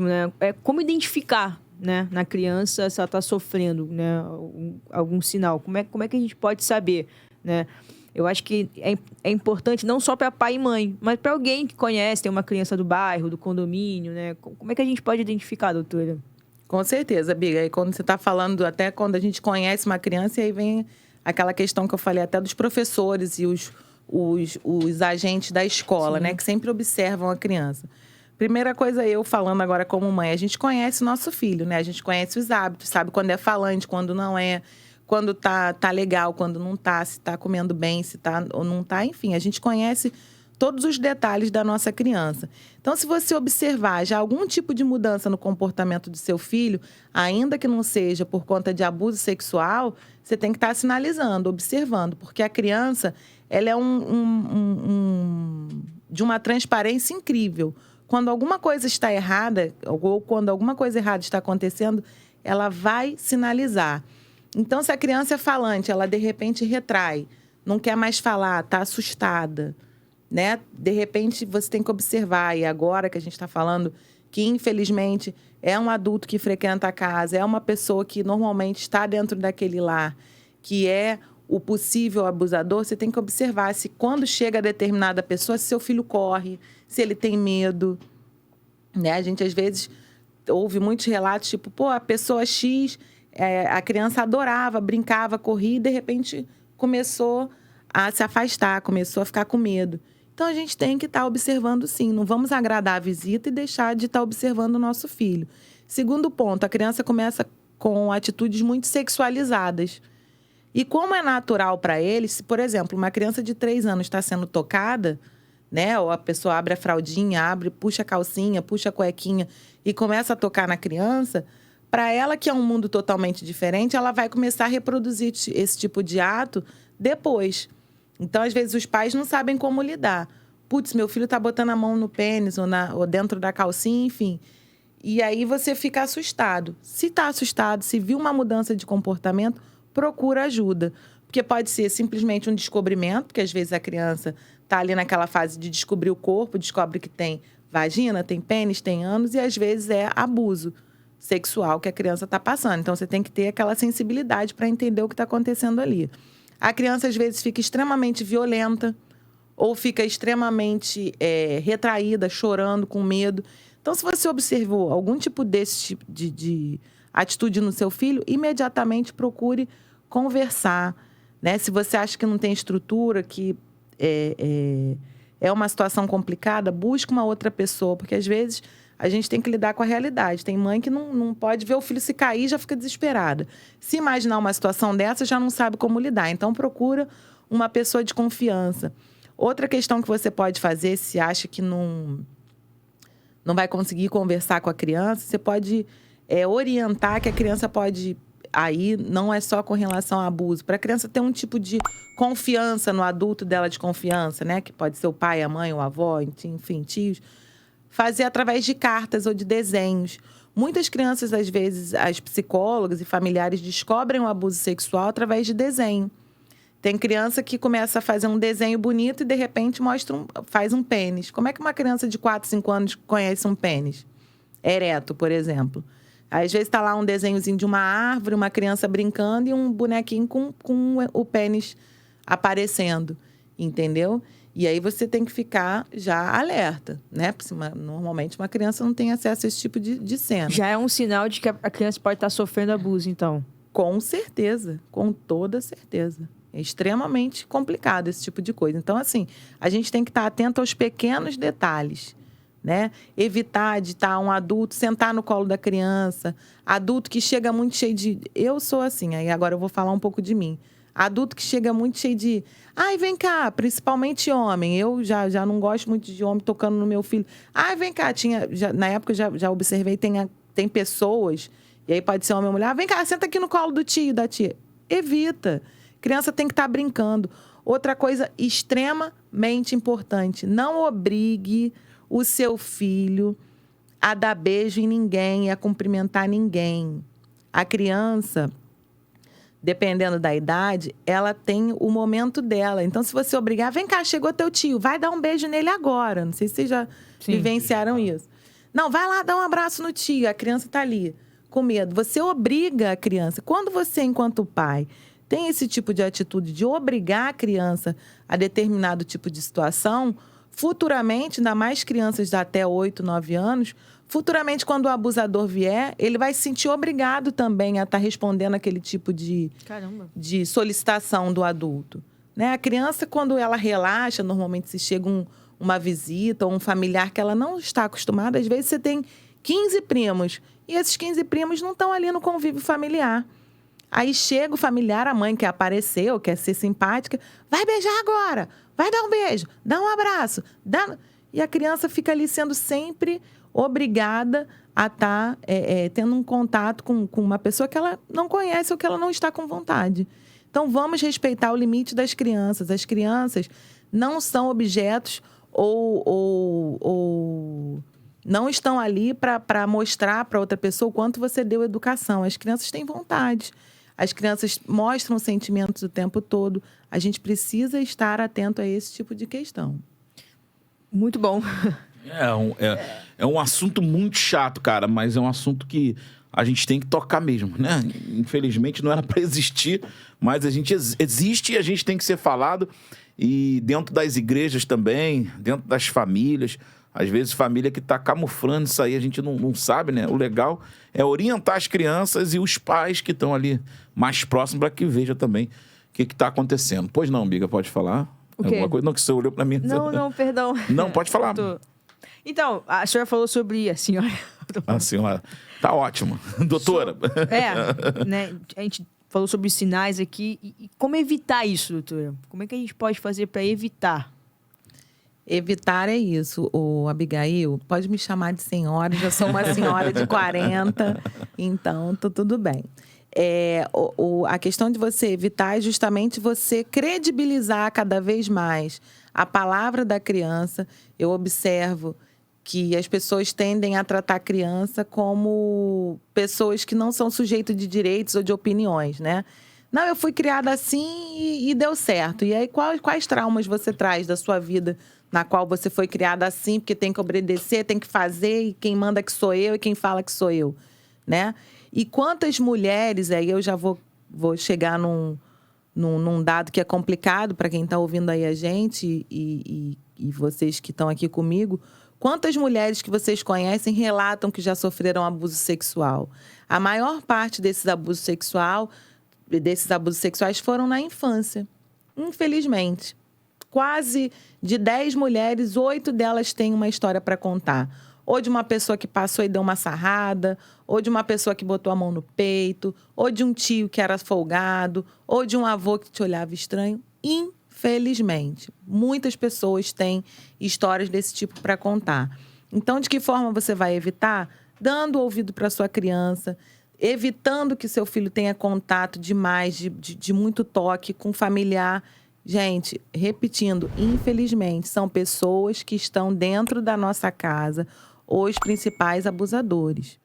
mesmo, né? Como identificar, né, na criança se ela está sofrendo, né, algum sinal. Como é que a gente pode saber, né? Eu acho que é importante não só para pai e mãe, mas para alguém que conhece, tem uma criança do bairro, do condomínio, né? Como é que a gente pode identificar, doutora? Com certeza, Biga. Aí quando você está falando, até quando a gente conhece uma criança, e aí vem aquela questão que eu falei até dos professores e os agentes da escola, Sim. né? Que sempre observam a criança. Primeira coisa, eu falando agora como mãe, a gente conhece o nosso filho, né? A gente conhece os hábitos, sabe quando é falante, quando não é, quando tá legal, quando não tá, se tá comendo bem, se tá ou não tá, enfim, a gente conhece todos os detalhes da nossa criança. Então, se você observar já algum tipo de mudança no comportamento do seu filho, ainda que não seja por conta de abuso sexual, você tem que estar sinalizando, observando, porque a criança, ela é de uma transparência incrível. Quando alguma coisa está errada, ou quando alguma coisa errada está acontecendo, ela vai sinalizar. Então, se a criança é falante, ela de repente retrai, não quer mais falar, está assustada, né? De repente, você tem que observar. E agora que a gente está falando que, infelizmente, é um adulto que frequenta a casa, é uma pessoa que normalmente está dentro daquele lar, que é o possível abusador, você tem que observar se quando chega a determinada pessoa, se seu filho corre, se ele tem medo, né? A gente, às vezes, ouve muitos relatos, tipo, pô, a pessoa X, a criança adorava, brincava, corria e, de repente, começou a se afastar, começou a ficar com medo. Então, a gente tem que estar observando, sim. Não vamos agradar a visita e deixar de estar observando o nosso filho. Segundo ponto, a criança começa com atitudes muito sexualizadas. E como é natural para eles, se, por exemplo, uma criança de 3 anos está sendo tocada, né? Ou a pessoa abre a fraldinha, puxa a calcinha, puxa a cuequinha e começa a tocar na criança, para ela, que é um mundo totalmente diferente, ela vai começar a reproduzir esse tipo de ato depois. Então, às vezes, os pais não sabem como lidar. Putz, meu filho está botando a mão no pênis ou dentro da calcinha, enfim. E aí você fica assustado. Se está assustado, se viu uma mudança de comportamento, procura ajuda. Porque pode ser simplesmente um descobrimento, porque às vezes a criança está ali naquela fase de descobrir o corpo, descobre que tem vagina, tem pênis, tem ânus, e às vezes é abuso sexual que a criança está passando. Então, você tem que ter aquela sensibilidade para entender o que está acontecendo ali. A criança, às vezes, fica extremamente violenta ou fica extremamente retraída, chorando, com medo. Então, se você observou algum tipo desse tipo de atitude no seu filho, imediatamente procure conversar, né? Se você acha que não tem estrutura, que é uma situação complicada, busque uma outra pessoa, porque às vezes a gente tem que lidar com a realidade. Tem mãe que não pode ver o filho se cair e já fica desesperada. Se imaginar uma situação dessa, já não sabe como lidar. Então, procura uma pessoa de confiança. Outra questão que você pode fazer, se acha que não vai conseguir conversar com a criança, você pode orientar que a criança pode... Aí não é só com relação ao abuso. Para a criança ter um tipo de confiança no adulto dela de confiança, né? Que pode ser o pai, a mãe, o avó, enfim, tios. Fazer através de cartas ou de desenhos. Muitas crianças, às vezes, as psicólogas e familiares descobrem o abuso sexual através de desenho. Tem criança que começa a fazer um desenho bonito e, de repente, faz um pênis. Como é que uma criança de 4, 5 anos conhece um pênis? Ereto, por exemplo. Às vezes está lá um desenhozinho de uma árvore, uma criança brincando e um bonequinho com o pênis aparecendo, entendeu? E aí você tem que ficar já alerta, né? Porque normalmente uma criança não tem acesso a esse tipo de cena. Já é um sinal de que a criança pode estar sofrendo abuso, então? Com certeza, com toda certeza. É extremamente complicado esse tipo de coisa. Então, assim, a gente tem que estar atento aos pequenos detalhes, né? Evitar de estar um adulto, sentar no colo da criança. Adulto que chega muito cheio de... Eu sou assim, aí agora eu vou falar um pouco de mim. Adulto que chega muito cheio de... Ai, vem cá, principalmente homem. Eu já não gosto muito de homem tocando no meu filho. Ai, vem cá. Na época eu já observei, tem pessoas, e aí pode ser homem ou mulher. Ah, vem cá, senta aqui no colo do tio, da tia. Evita. Criança tem que estar brincando. Outra coisa extremamente importante. Não obrigue o seu filho a dar beijo em ninguém e a cumprimentar ninguém. A criança... Dependendo da idade, ela tem o momento dela. Então, se você obrigar, vem cá, chegou teu tio, vai dar um beijo nele agora. Não sei se vocês já vivenciaram isso. Não, vai lá dar um abraço no tio, a criança tá ali, com medo. Você obriga a criança. Quando você, enquanto pai, tem esse tipo de atitude de obrigar a criança a determinado tipo de situação, futuramente, ainda mais crianças de até 8, 9 anos, futuramente, quando o abusador vier, ele vai se sentir obrigado também a estar respondendo aquele tipo de solicitação do adulto. Né? A criança, quando ela relaxa, normalmente se chega uma visita ou um familiar que ela não está acostumada, às vezes você tem 15 primos, e esses 15 primos não estão ali no convívio familiar. Aí chega o familiar, a mãe quer aparecer ou quer ser simpática, vai beijar agora, vai dar um beijo, dá um abraço. E a criança fica ali sendo sempre obrigada a estar tendo um contato com uma pessoa que ela não conhece ou que ela não está com vontade. Então, vamos respeitar o limite das crianças. As crianças não são objetos ou não estão ali para mostrar para outra pessoa o quanto você deu educação. As crianças têm vontade. As crianças mostram sentimentos o tempo todo. A gente precisa estar atento a esse tipo de questão. Muito bom. É um assunto muito chato, cara, mas é um assunto que a gente tem que tocar mesmo, né? Infelizmente não era para existir, mas a gente existe e a gente tem que ser falado. E dentro das igrejas também, dentro das famílias, às vezes família que está camuflando isso aí, a gente não sabe, né? O legal é orientar as crianças e os pais que estão ali mais próximos para que vejam também o que está acontecendo. Pois não, Biga, pode falar? O quê? Alguma coisa? Não, que você olhou para mim. Não, perdão. Não, pode falar. Então, a senhora falou sobre a senhora. A senhora tá ótima. Doutora. Né? A gente falou sobre os sinais aqui. E como evitar isso, doutora? Como é que a gente pode fazer para evitar? Evitar é isso, Abigail. Pode me chamar de senhora, já sou uma senhora de 40, então tô tudo bem. A questão de você evitar é justamente você credibilizar cada vez mais a palavra da criança. Eu observo que as pessoas tendem a tratar a criança como pessoas que não são sujeitos de direitos ou de opiniões, né? Não, eu fui criada assim e deu certo. E aí, quais traumas você traz da sua vida na qual você foi criada assim, porque tem que obedecer, tem que fazer, e quem manda que sou eu e quem fala que sou eu, né? E quantas mulheres, aí eu já vou chegar num dado que é complicado para quem está ouvindo aí a gente e vocês que estão aqui comigo, quantas mulheres que vocês conhecem relatam que já sofreram abuso sexual? A maior parte desses abusos sexuais foram na infância, infelizmente. Quase de 10 mulheres, 8 delas têm uma história para contar. Ou de uma pessoa que passou e deu uma sarrada, ou de uma pessoa que botou a mão no peito, ou de um tio que era folgado, ou de um avô que te olhava estranho. Infelizmente, muitas pessoas têm histórias desse tipo para contar. Então, de que forma você vai evitar? Dando ouvido para sua criança, evitando que seu filho tenha contato demais, de muito toque com familiar. Gente, repetindo, infelizmente, são pessoas que estão dentro da nossa casa os principais abusadores.